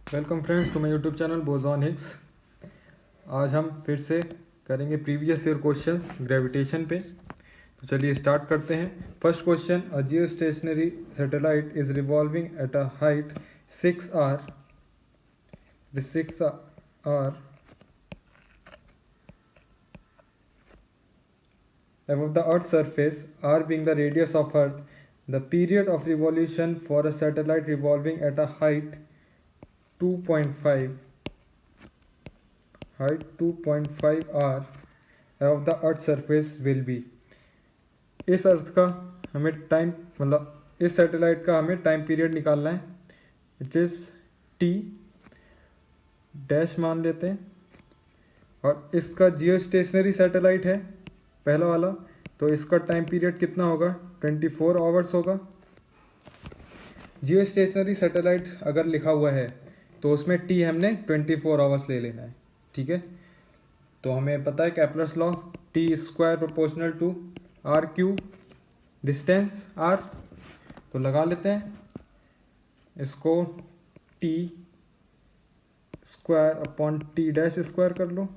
Welcome friends to my YouTube channel Boson Higgs. आज हम फिर से करेंगे प्रीवियस ईयर क्वेश्चंस ग्रेविटेशन पे। तो चलिए स्टार्ट करते हैं। First question, a Jio stationery satellite is revolving at a height 6 r 6 r above the earth's surface, r being the radius of earth. The period of revolution for a satellite revolving at a height 2.5 r above the earth surface will be। इस अर्थ का हमें time मतलब इस satellite का हमें time period निकालना है। It is T dash मान लेते हैं, और इसका जियो स्टेशनरी सैटेलाइट है पहला वाला, तो इसका टाइम पीरियड कितना होगा? 24 आवर्स होगा। जियो स्टेशनरी सैटेलाइट अगर लिखा हुआ है तो उसमें टी हमने 24 आवर्स ले लेना है, ठीक है। तो हमें पता है Kepler's law, T square proportional to R cube, distance R. तो लगा लेते हैं इसको, T square upon T dash square कर लो,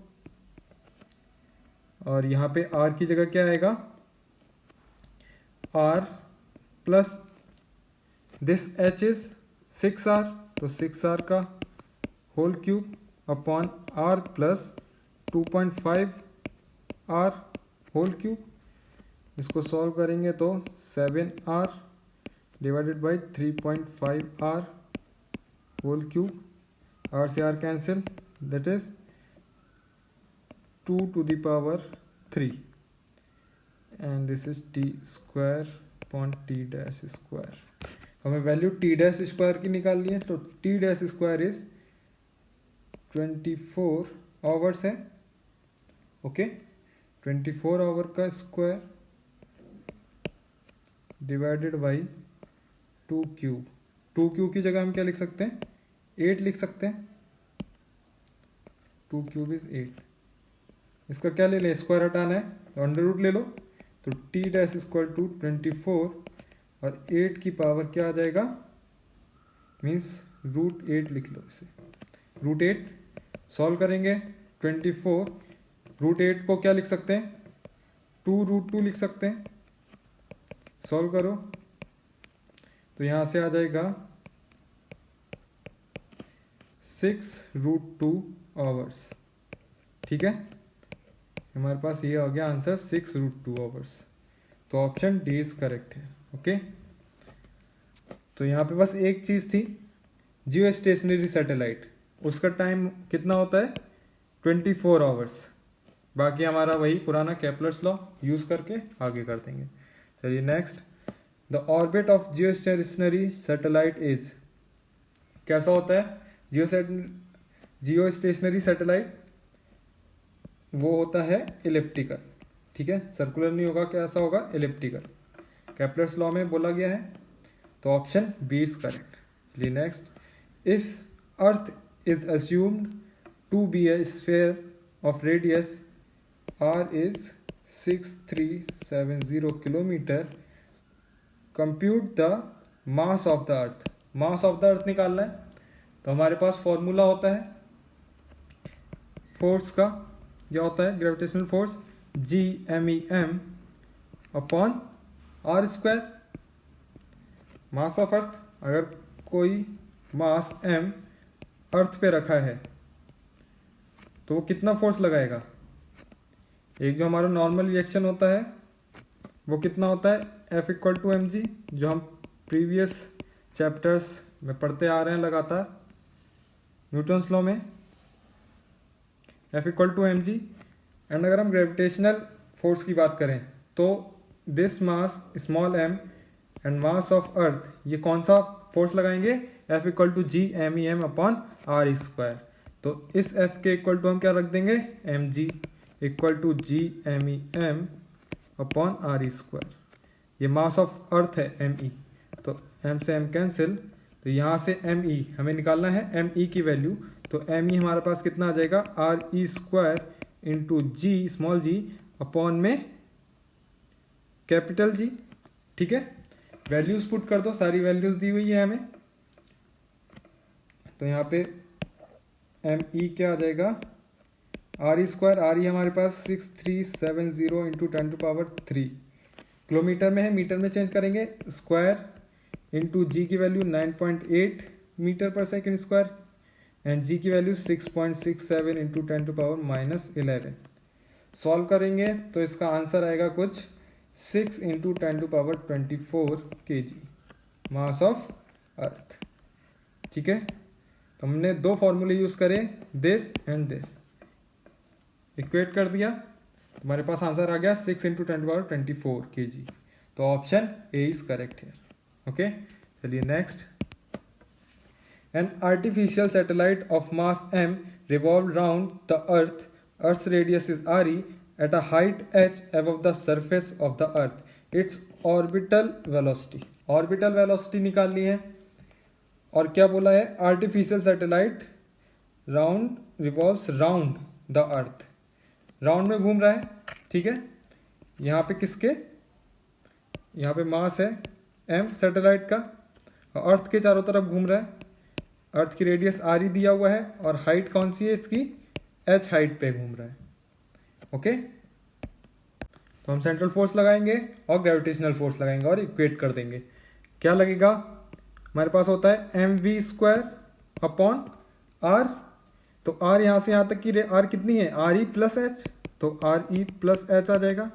और यहाँ पे आर की जगह क्या आएगा? R plus this H is 6r, तो 6r का whole cube upon R plus 2.5r whole cube. इसको सॉल्व करेंगे तो 7r divided by 3.5r whole cube, r से r cancel, that is 2 to the power 3, and this is T square upon T dash square. हमें value T dash square की निकालनी है, तो T dash square is 24 hours है, okay. 24 our का square divided by 2 cube. 2 cube की जगह हम क्या लिख सकते हैं? 8 लिख सकते हैं। 2 क्यूब इज 8। इसका क्या ले लें? स्क्वायर हटाना है तो अंडर रूट ले लो, तो टी डैश इक्वल टू 24 और 8 की पावर क्या आ जाएगा? मीन्स √8 लिख लो इसे। √8 सॉल्व करेंगे 24, √8 को क्या लिख सकते हैं? 2√2 लिख सकते हैं। सॉल्व करो तो यहाँ से आ जाएगा 6√2 आवर्स, ठीक है। हमारे पास ये हो गया आंसर 6√2 आवर्स। तो ऑप्शन डी इज करेक्ट है, ओके। तो यहाँ पे बस एक चीज़ थी, जियो स्टेशनरी सैटेलाइट, उसका टाइम कितना होता है? 24 आवर्स। बाकी हमारा वही पुराना केपलर्स लॉ यूज़ करके आगे कर देंगे। चलिए next, the orbit of Jio stationery satellite is. कैसा होता है जियो स्टेशनरी सैटेलाइट? वो होता है इलिप्टिकल, ठीक है। सर्कुलर नहीं होगा, कैसा होगा? इलिप्टिकल। केपलर्स लॉ में बोला गया है, तो ऑप्शन बी इज करेक्ट। चलिए next, if earth is assumed to be a sphere of radius r is 6370 kilometre, compute the mass of the earth. Mass of the अर्थ निकालना है, तो हमारे पास फॉर्मूला होता है फोर्स का, क्या होता है? Gravitational force G_MEM upon R square. Mass of Earth, अगर कोई मास m अर्थ पे रखा है तो वो कितना फोर्स लगाएगा? एक जो हमारा नॉर्मल रिएक्शन होता है वो कितना होता है? F इक्वल टू mg, जो हम प्रीवियस चैप्टर्स में पढ़ते आ रहे हैं लगातार न्यूटन्स लॉ में, F equal to mg। And अगर हम ग्रेविटेशनल फोर्स की बात करें तो this mass small m and mass of Earth, ये कौन सा फोर्स लगाएंगे? F equal to G_MEM upon R square. तो इस F के इक्वल टू हम क्या रख देंगे? mg equal to G_MEM upon R square. ये मास ऑफ अर्थ है me, तो m से m कैंसिल, तो यहाँ से me हमें निकालना है me की वैल्यू, तो me हमारे पास कितना आ जाएगा? re square into g small g upon में कैपिटल G, ठीक है। वैल्यूज पुट कर दो, सारी वैल्यूज दी हुई है हमें। तो यहाँ पे एम ई क्या आ जाएगा, are E square, R E हमारे पास 6370 इंटू 10⁻³ किलोमीटर में है, मीटर में चेंज करेंगे, स्क्वायर इंटू जी की वैल्यू 9.8 मीटर पर सेकेंड स्क्वायर एंड जी की वैल्यू 6.67 इंटू 10⁻11। सॉल्व करेंगे तो इसका आंसर आएगा कुछ 6 इंटू 10⁻24 kg मास ऑफ अर्थ। ठीक है, तो हमने दो फॉर्मूले यूज करे, दिस एंड दिस, इक्वेट कर दिया, हमारे पास आंसर आ गया 6 इंटू 10⁻24 kg। तो option A is correct here. Okay, चलिए next. An artificial satellite of mass m revolved round the earth, earth's radius is re, at a height h above the surface of the earth, its orbital velocity, orbital velocity निकाल ली है। और क्या बोला है, artificial satellite round revolves round the earth, round में घूम रहा है। ठीक है, यहाँ पे किसके, यहाँ पे मास है m सैटेलाइट का, और अर्थ के चारों तरफ घूम रहा है, अर्थ की रेडियस आर ई दिया हुआ है और हाइट कौन सी है इसकी, एच हाइट पे घूम रहा है। ओके, तो हम सेंट्रल फोर्स लगाएंगे और ग्रेविटेशनल फोर्स लगाएंगे और इक्वेट कर देंगे। क्या लगेगा, हमारे पास होता है M V square upon R, तो आर यहाँ से यहाँ तक की आर कितनी है, आर ई प्लस एच, तो आर ई प्लस एच आ जाएगा,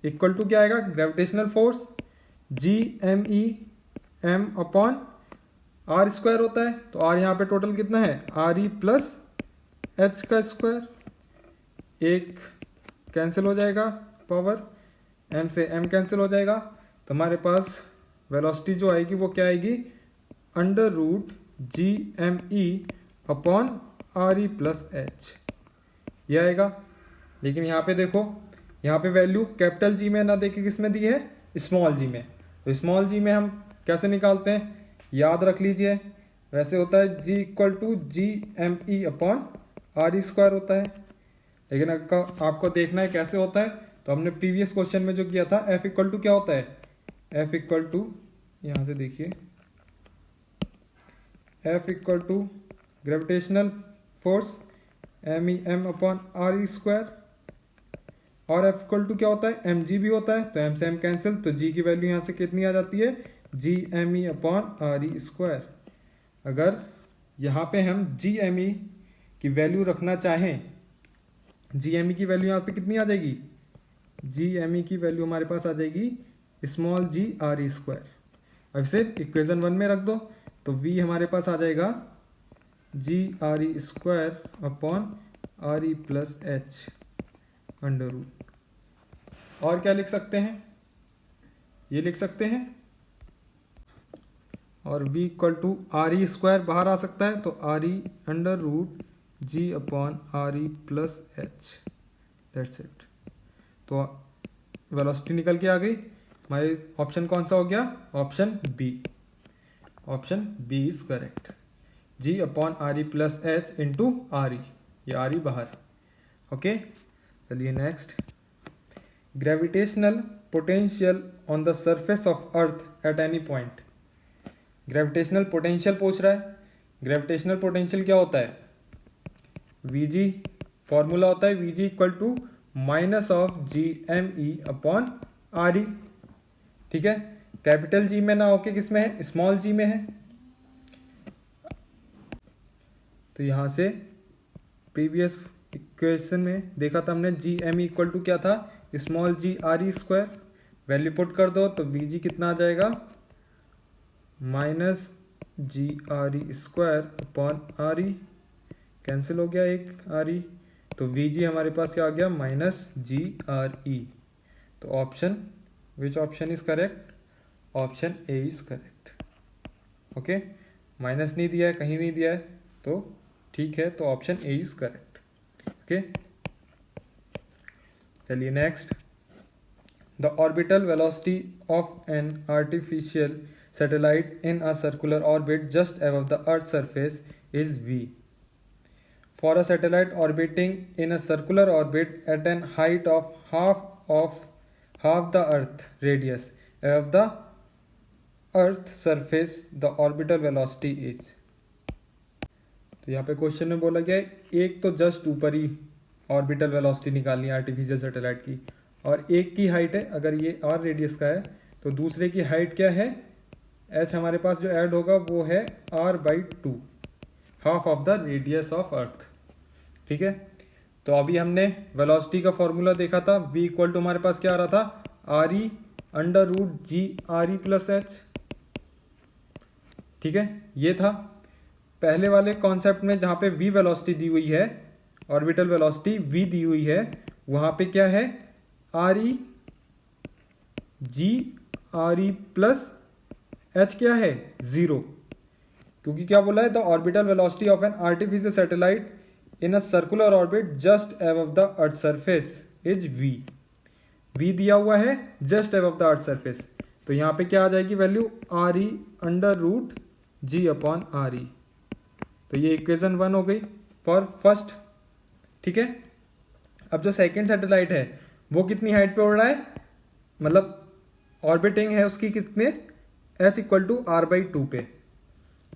इक्वल टू क्या आएगा, gravitational force G M E M upon R square होता है, तो आर यहाँ पे टोटल कितना है, आर ई प्लस एच का स्क्वायर, एक कैंसिल हो जाएगा, पावर एम से एम कैंसिल हो जाएगा, तो हमारे पास वेलोसिटी जो आएगी वो क्या आएगी, under root G M E upon R E plus H, ये आएगा। लेकिन यहाँ पे देखो, यहाँ पे वैल्यू कैपिटल जी में ना देके किस में दी है, स्मॉल जी में, तो स्मॉल जी में हम कैसे निकालते हैं, याद रख लीजिए, वैसे होता है g equal to G M E upon R E square होता है। लेकिन आपको देखना है कैसे होता है, तो हमने प्रीवियस क्वेश्चन में जो किया था, एफ इक्वल टू क्या होता है, एफ इक्वल टू, यहाँ से देखिए, F equal to gravitational force M E M upon R E square, और एफ इक्वल टू क्या होता है, एम जी भी होता है, तो एम से एम कैंसिल, तो जी की वैल्यू यहाँ से कितनी आ जाती है, G M E upon R E square. अगर यहाँ पे हम जी एम ई की वैल्यू रखना चाहें, जी एम ई की वैल्यू यहाँ पे कितनी आ जाएगी, जी एम ई की वैल्यू हमारे पास आ जाएगी small g R E square. अब इसे इक्वेशन 1 में रख दो, तो वी हमारे पास आ जाएगा G R E square upon R E plus H under root. और क्या लिख सकते हैं, ये लिख सकते हैं, और v equal to R E square बाहर आ सकता है, तो R E under root G upon R E plus H, that's it. तो वेलोसिटी निकल के आ गई, हमारे ऑप्शन कौन सा हो गया, option B, option B is correct, G upon R E plus H into R E, ये आर ई बाहर। ओके, चलिए next. Gravitational potential on the surface of Earth at any point, gravitational potential पूछ रहा है। Gravitational potential क्या होता है, V G, formula होता है VG equal to minus of G M E upon R E. ठीक है, कैपिटल जी में ना होके किस में है, स्मॉल जी में है, तो यहां से प्रीवियस इक्वेशन में देखा था हमने, G M E equal to क्या था, small g R E square, value put कर दो तो वीजी कितना आ जाएगा, minus G R E square upon R E, cancel हो गया एक आर ई, तो वी जी हमारे पास क्या आ गया, माइनस जी आर ई। तो option, which option is correct, option A is correct. Okay, minus नहीं दिया है, कहीं नहीं दिया है, तो ठीक है, तो option A is correct. Okay, चलिए next. The orbital velocity of an artificial satellite in a circular orbit just above the Earth's surface is v. For a satellite orbiting in a circular orbit at an height of half the Earth radius above the Earth surface, the orbital velocity is. तो यहाँ पे question में बोला गया है एक तो just ऊपर ही ऑर्बिटल वेलोसिटी निकालनी है आर्टिफिशियल सैटेलाइट की, और एक की हाइट है, अगर ये आर रेडियस का है तो दूसरे की हाइट क्या है, एच हमारे पास जो ऐड होगा वो है r/2, half of the radius of earth. ठीक है, तो अभी हमने वेलोसिटी का फॉर्मूला देखा था, v इक्वल टू हमारे पास क्या आ रहा था, RE√G/RE+H। ठीक है, ये था पहले वाले कॉन्सेप्ट में जहां पे v वेलोसिटी दी हुई है, ऑर्बिटल वेलोसिटी v दी हुई है, वहां पे क्या है, RE+H क्या है, 0, क्योंकि क्या बोला है, the orbital velocity of an artificial satellite in a circular orbit just above the earth surface is v। v दिया हुआ है just above the earth surface, तो यहां पे क्या आ जाएगी वैल्यू, RE√G/RE। तो ये इक्वेशन 1 हो गई फॉर फर्स्ट। ठीक है, अब जो सेकंड सैटेलाइट है वो कितनी हाइट पे उड़ रहा है, मतलब ऑर्बिटिंग है उसकी कितने, h इक्वल टू r/2 पे,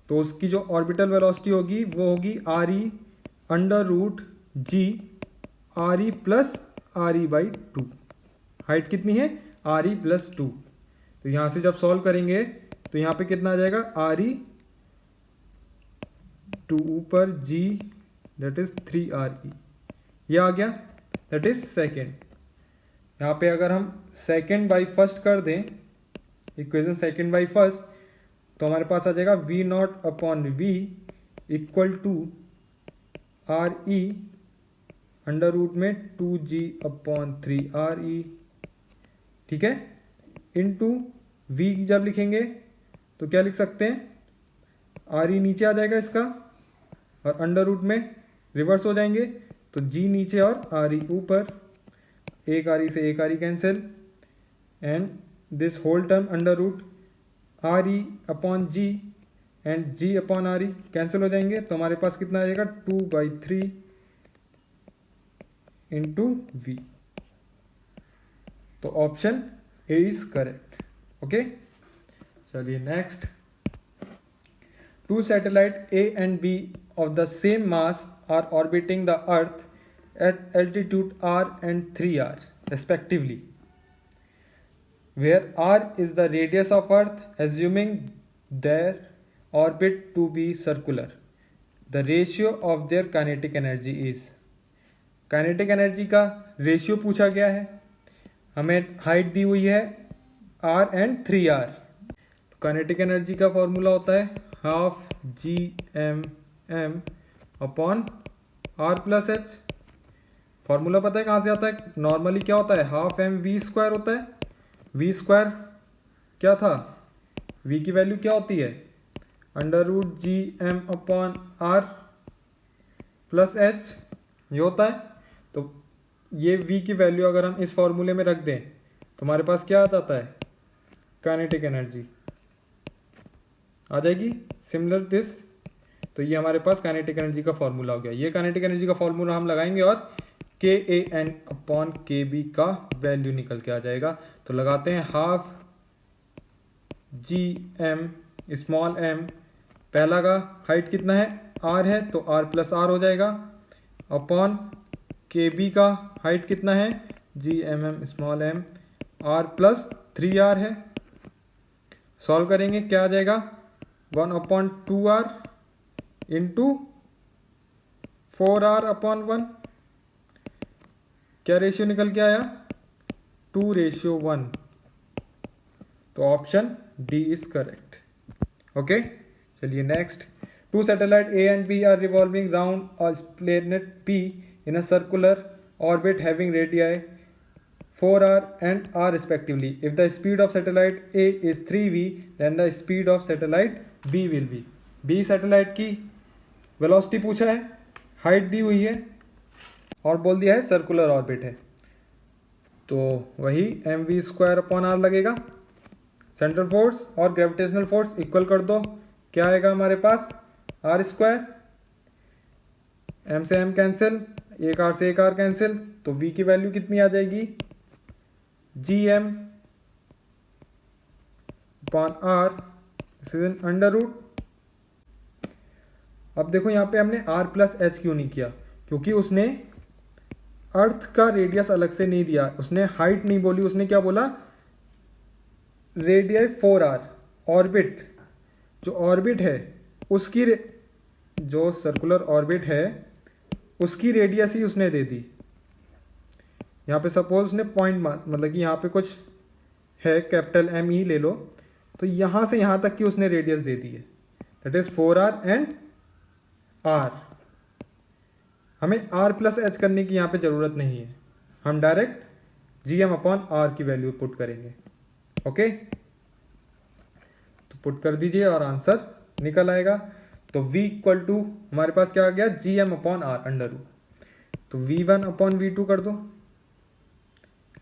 तो उसकी जो ऑर्बिटल वेलोसिटी होगी वो होगी RE√G/RE+RE/2। हाइट कितनी है, RE+2। तो यहां से जब सॉल्व करेंगे तो यहां पे कितना आ जाएगा, RE2 ऊपर G दैट इज 3RE, ये आ गया, दैट इज सेकेंड। यहाँ पे अगर हम सेकेंड बाई फर्स्ट कर दें, इक्वेशन सेकेंड बाई फर्स्ट, तो हमारे पास आ जाएगा V0/V equal to RE under root में 2G/3RE। ठीक है, इनटू V जब लिखेंगे तो क्या लिख सकते हैं, RE नीचे आ जाएगा इसका, और अंडर रूट में रिवर्स हो जाएंगे, तो G नीचे और RE ऊपर, एक RE से एक RE cancel, and this whole term under root RE/G and G/RE cancel हो जाएंगे, तो हमारे पास कितना आ जाएगा, 2/3 इंटू V। तो option A is correct. Okay, चलिए next. Two satellite A and B of the same mass are orbiting the Earth at altitude r and 3r respectively, where r is the radius of Earth, assuming their orbit to be circular. The ratio of their kinetic energy is। Kinetic energy का ratio पूछा गया है, हमें height दी हुई है r and 3r। तो kinetic energy का formula होता है हाफ Gm/r+h। फॉर्मूला पता है कहाँ से आता है, नॉर्मली क्या होता है, हाफ mv² होता है। v² क्या था, v की वैल्यू क्या होती है, √Gm/r+h, ये होता है। तो ये v की वैल्यू अगर हम इस फॉर्मूले में रख दें तो हमारे पास क्या आ जाता है, काइनेटिक एनर्जी आ जाएगी, सिमिलर दिस। तो ये हमारे पास काइनेटिक एनर्जी का फॉर्मूला हो गया। ये काइनेटिक एनर्जी का फॉर्मूला हम लगाएंगे और KAN/KB का वैल्यू निकल के आ जाएगा। तो लगाते हैं हाफ Gm/m, पहला का हाइट कितना है, r है, तो r+r हो जाएगा, अपॉन KB का हाइट कितना है, Gmm, r+3r है। सॉल्व करेंगे क्या आ जाएगा, 1/2r इंटू 4r/1। क्या रेशियो निकल के आया, 2:1। तो option D is correct. Okay, चलिए next. Two satellite A and B are revolving round a planet P in a circular orbit having radii 4r and r respectively. If the speed of satellite A is 3v, then the speed of satellite B will be। B satellite की velocity पूछा है, height दी हुई है और बोल दिया है circular orbit है, तो वही mv²/r लगेगा। सेंट्रल फोर्स और ग्रेविटेशनल फोर्स इक्वल कर दो, क्या आएगा हमारे पास, r², m से m कैंसिल, एक r से एक r कैंसिल, तो v की वैल्यू कितनी आ जाएगी, Gm/r अंडर रूट अब देखो यहाँ पे हमने r प्लस एच क्यों नहीं किया, क्योंकि उसने अर्थ का रेडियस अलग से नहीं दिया, उसने हाइट नहीं बोली, उसने क्या बोला, रेडियस 4r, ऑर्बिट, जो ऑर्बिट है उसकी जो सर्कुलर ऑर्बिट है उसकी रेडियस ही उसने दे दी। यहाँ पे सपोज उसने पॉइंट मतलब कि यहाँ पे कुछ है कैपिटल M ही ले लो, तो यहाँ से यहाँ तक की उसने रेडियस दे दी है, that is 4r and r। हमें r प्लस एच करने की यहाँ पे ज़रूरत नहीं है, हम डायरेक्ट gm/r की वैल्यू पुट करेंगे। ओके, तो पुट कर दीजिए और आंसर निकल आएगा। तो v इक्वल टू हमारे पास क्या आ गया, gm/r अंडर रूट। तो v1/v2 कर दो।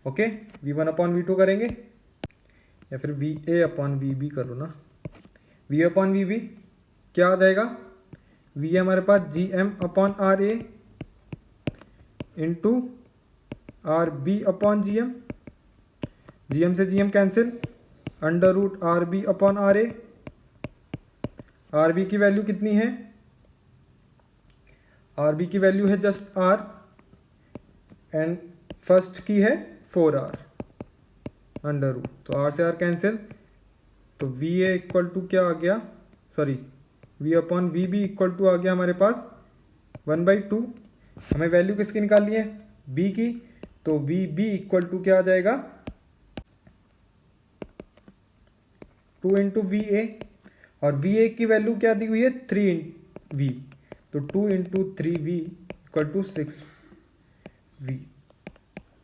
ओके, v1/v2 करेंगे या फिर va/vb करो ना। va/vb क्या आ जाएगा, v हमारे पास gm/ra इंटू rb/gm, gm से gm cancel, under root rb/ra। rb की वैल्यू कितनी है, rb की वैल्यू है जस्ट r एंड फर्स्ट की है 4r अंडर रूट, तो r से r कैंसिल, तो va इक्वल टू क्या आ गया, सॉरी v/vb इक्वल टू आ गया हमारे पास 1/2। हमें वैल्यू किसकी निकालनी है, b की, तो vb इक्वल टू क्या आ जाएगा 2 इंटू va, और va की वैल्यू क्या दी हुई है 3v, तो 2 into 3v equal to 6v।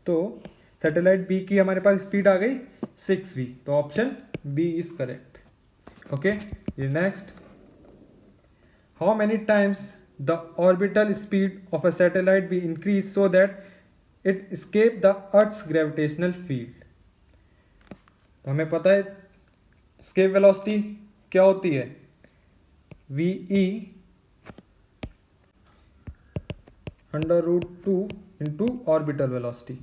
तो सैटेलाइट बी की हमारे पास स्पीड आ गई 6v, तो option B is correct. Okay, ये next, how many times the orbital speed of a satellite be increase so that it escape the earth's gravitational field. तो हमें पता है escape वेलोसिटी क्या होती है, ve under root 2 into orbital velocity.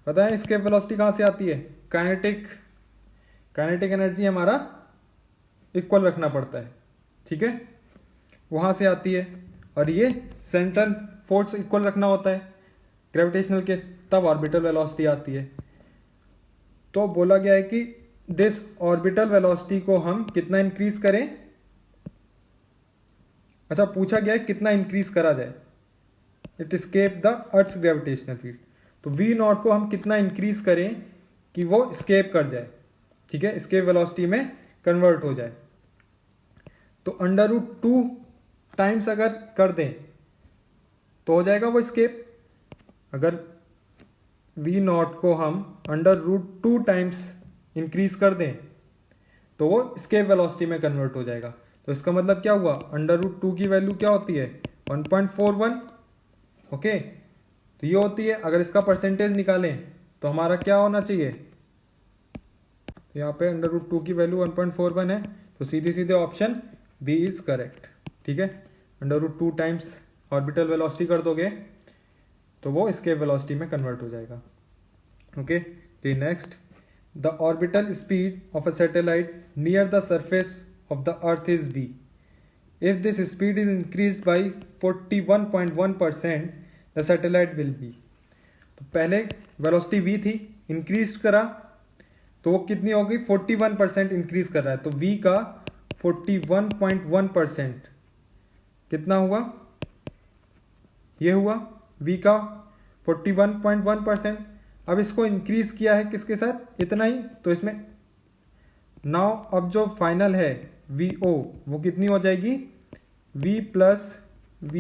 पता है escape वेलोसिटी कहाँ से आती है, काइनेटिक एनर्जी हमारा इक्वल रखना पड़ता है, ठीक है, वहाँ से आती है, और ये सेंट्रल फोर्स इक्वल रखना होता है ग्रेविटेशनल के, तब ऑर्बिटल वेलोसिटी आती है। तो बोला गया है कि दिस ऑर्बिटल वेलोसिटी को हम कितना इंक्रीज करें, अच्छा पूछा गया है कितना इंक्रीज करा जाए, it escape the earth's gravitational field, तो v नॉट को हम कितना इंक्रीज करें कि वो स्केप कर जाए, ठीक है, स्केप वेलोसिटी में कन्वर्ट हो जाए। तो अंडर रूट 2 टाइम्स अगर कर दें तो हो जाएगा वो स्केप। अगर v नॉट को हम अंडर रूट 2 टाइम्स इंक्रीज कर दें तो वो स्केप वेलोसिटी में कन्वर्ट हो जाएगा। तो इसका मतलब क्या हुआ, अंडर रूट 2 की वैल्यू क्या होती है 1.41। ओके, तो ये होती है, अगर इसका परसेंटेज निकालें तो हमारा क्या होना चाहिए, तो यहाँ पे अंडर रूट 2 की वैल्यू 1.41 है, तो सीधे सीधे ऑप्शन बी इज करेक्ट, ठीक है। Under root 2 times orbital velocity कर दोगे तो वो स्केप वेलोसिटी में कन्वर्ट हो जाएगा। ओके, तो next, the orbital speed of a satellite near the surface of the Earth is v। If this speed is increased by 41.1%, the satellite will be. तो पहले वेलोसिटी v थी, increase करा तो वो कितनी हो गई 41% इंक्रीज कर रहा है, तो v का 41.1% कितना हुआ, ये हुआ v का 41.1%। अब इसको इंक्रीज किया है किसके साथ, इतना ही, तो इसमें नाउ अब जो फाइनल है vo वो कितनी हो जाएगी, v plus v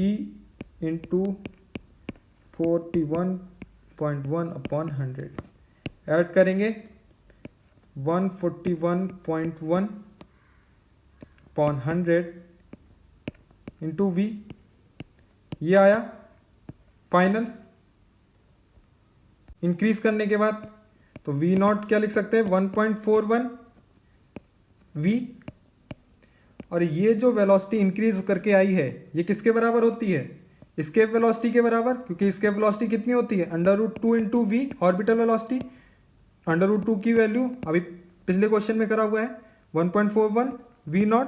into 41.1/100 add करेंगे 141.1/100 इंटू v, ये आया फाइनल। इंक्रीज करने के बाद तो v नॉट क्या लिख सकते हैं 1.41 v, और ये जो वेलोसिटी इंक्रीज करके आई है ये किसके बराबर होती है, स्केप वेलोसिटी के बराबर, क्योंकि स्केप वेलोसिटी कितनी होती है under root 2 into V orbital velocity. Under root 2 की वैल्यू अभी पिछले क्वेश्चन में करा हुआ है 1.41 v नॉट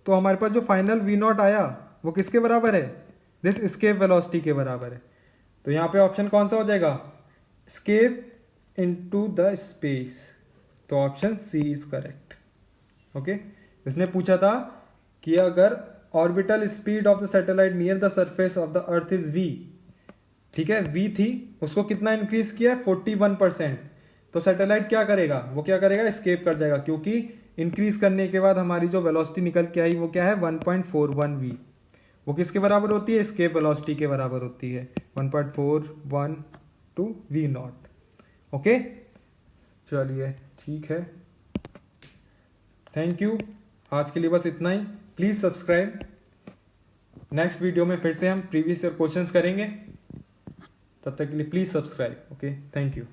तो हमारे पास जो फाइनल वी नॉट आया वो किसके बराबर है, दिस स्केप वेलोसिटी के बराबर है। तो यहाँ पे ऑप्शन कौन सा हो जाएगा, स्केप इनटू द स्पेस, तो option C is correct. Okay, इसने पूछा था कि अगर orbital speed of the satellite near the surface of the Earth is v, ठीक है, v थी, उसको कितना इंक्रीज किया है 41%, तो सैटेलाइट क्या करेगा, वो क्या करेगा, स्केप कर जाएगा, क्योंकि इंक्रीज करने के बाद हमारी जो वेलोसिटी निकल के आई वो क्या है 1.41 v, वो किसके बराबर होती है, स्केप वेलोसिटी के बराबर होती है 1.41 टू v नॉट। ओके, चलिए ठीक है, थैंक यू, आज के लिए बस इतना ही। प्लीज़ सब्सक्राइब, नेक्स्ट वीडियो में फिर से हम प्रीवियस ईयर क्वेश्चंस करेंगे, तब तक के लिए please subscribe. Okay, thank you.